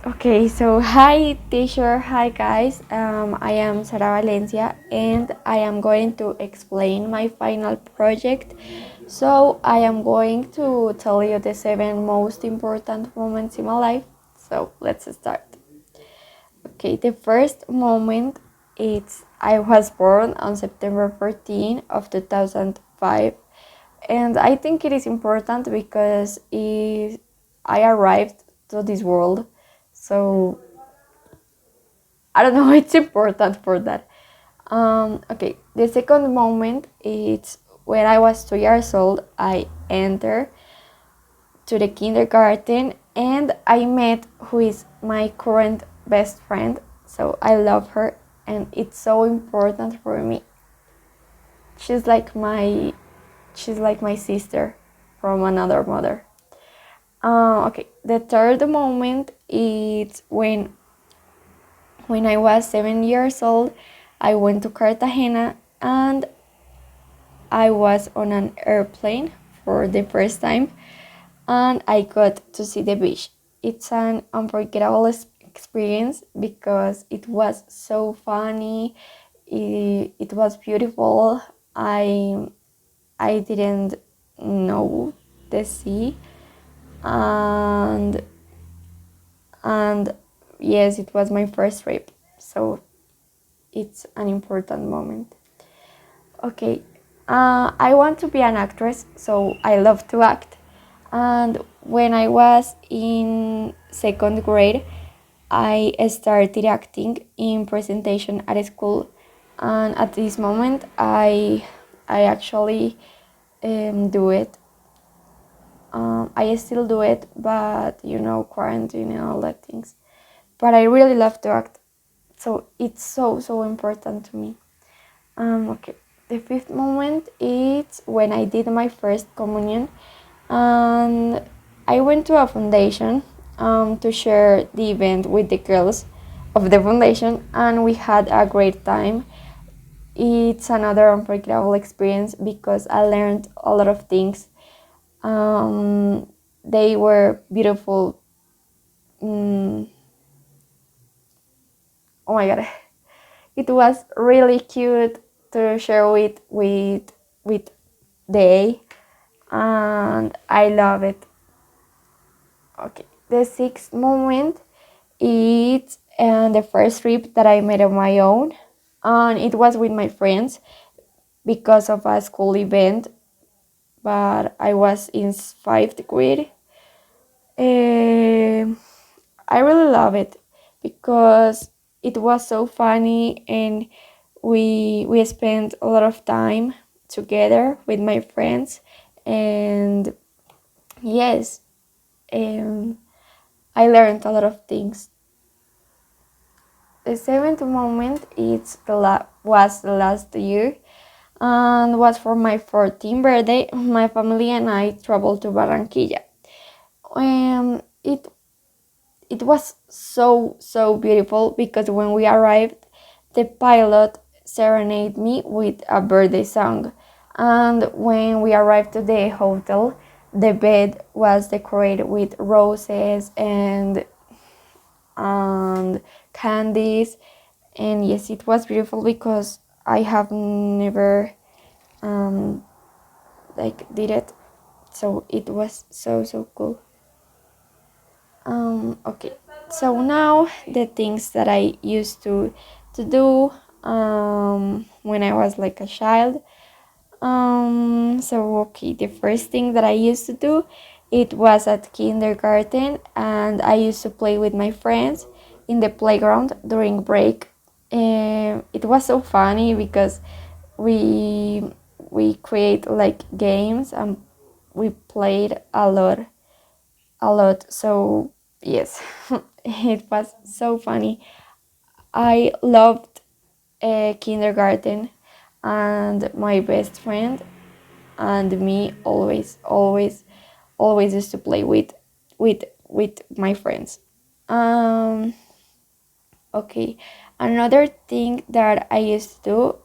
Okay, so hi teacher, hi guys. I am Sara Valencia and I am going to explain my final project. So I am going to tell you the 7 most important moments in my life. So let's start. Okay, the first moment is I was born on September 14 of 2005, and I think it is important because I arrived to this world. So I don't know, it's important for that. Okay, the second moment is when I was 2 years old. I entered to the kindergarten and I met who is my current best friend. So I love her and it's so important for me. She's like my she's like my sister from another mother. Okay, the third moment is when I was 7 years old. I went to Cartagena and I was on an airplane for the first time and I got to see the beach. It's an unforgettable experience because it was so funny. It was beautiful. I didn't know the sea, and and yes, it was my first trip. So it's an important moment. Okay, I want to be an actress, so I love to act. And when I was in second grade, I started acting in presentation at school. And at this moment, I actually do it. I still do it, but quarantine and all that things. But I really love to act, so it's so important to me. Okay. The fifth moment is when I did my first communion, and I went to a foundation to share the event with the girls of the foundation, and we had a great time. It's another unforgettable experience because I learned a lot of things. They were beautiful. Mm, oh my god, it was really cute to share with they, and I love it. Okay, the sixth moment is the first trip that I made on my own, and it was with my friends because of a school event. But I was in fifth grade. I really love it because it was so funny and we spent a lot of time together with my friends, and yes, um, I learned a lot of things. The seventh moment was the last year and was for my 14th birthday. My family and I traveled to Barranquilla. It was so beautiful because when we arrived, the pilot serenaded me with a birthday song, and when we arrived to the hotel, the bed was decorated with roses and candies, and yes, it was beautiful because I have never um, did it, so it was so cool. Okay, so now the things that I used to do when I was like a child. So okay, the first thing that I used to do, it was at kindergarten, and I used to play with my friends in the playground during break. It was so funny because we we create like games and we played a lot. So yes, it was so funny. I loved kindergarten, and my best friend and me always used to play with my friends. Um, okay, another thing that I used to do,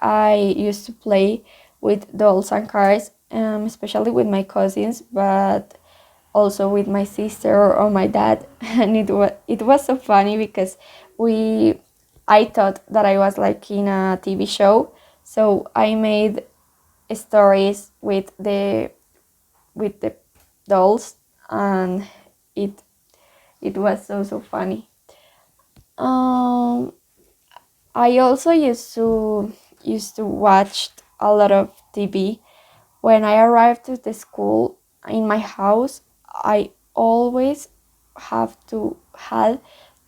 I used to play with dolls and cars, especially with my cousins, but also with my sister or my dad, and it was so funny because we I thought that I was like in a TV show, so I made stories with the dolls, and it it was so funny. Um, I also used to watch a lot of TV. When I arrived to the school in my house, I always had to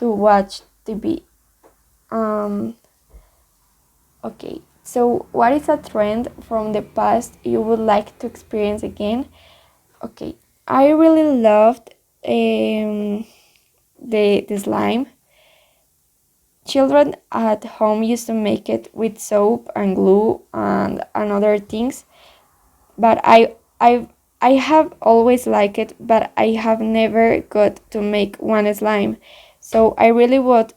watch TV. Um, okay, so what is a trend from the past you would like to experience again? Okay, I really loved the slime. Children at home used to make it with soap and glue and other things, but I have always liked it, but I have never got to make one slime. So I would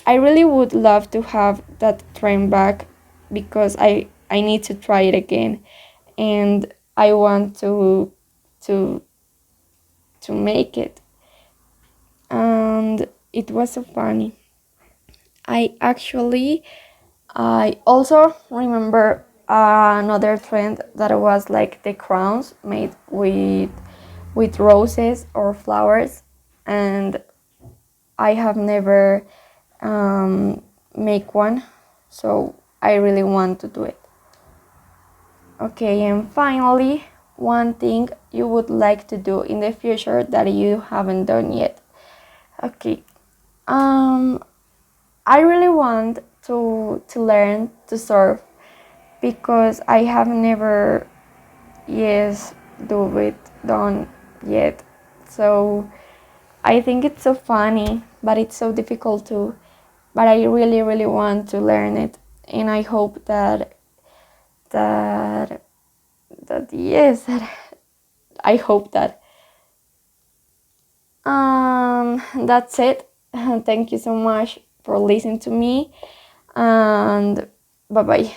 I really would love to have that trend back, because I need to try it again, and I want to to make it, and it was so funny. I also remember another trend that was like the crowns made with roses or flowers, and I have never make one, so I really want to do it. Okay, and finally, one thing you would like to do in the future that you haven't done yet. Okay, um, I really want to learn to surf, because I have never yes do it done yet. So I think it's so funny, but it's so difficult too. But I really want to learn it, and I hope that that yes, that I hope that. That's it. Thank you so much for listening to me, and bye bye.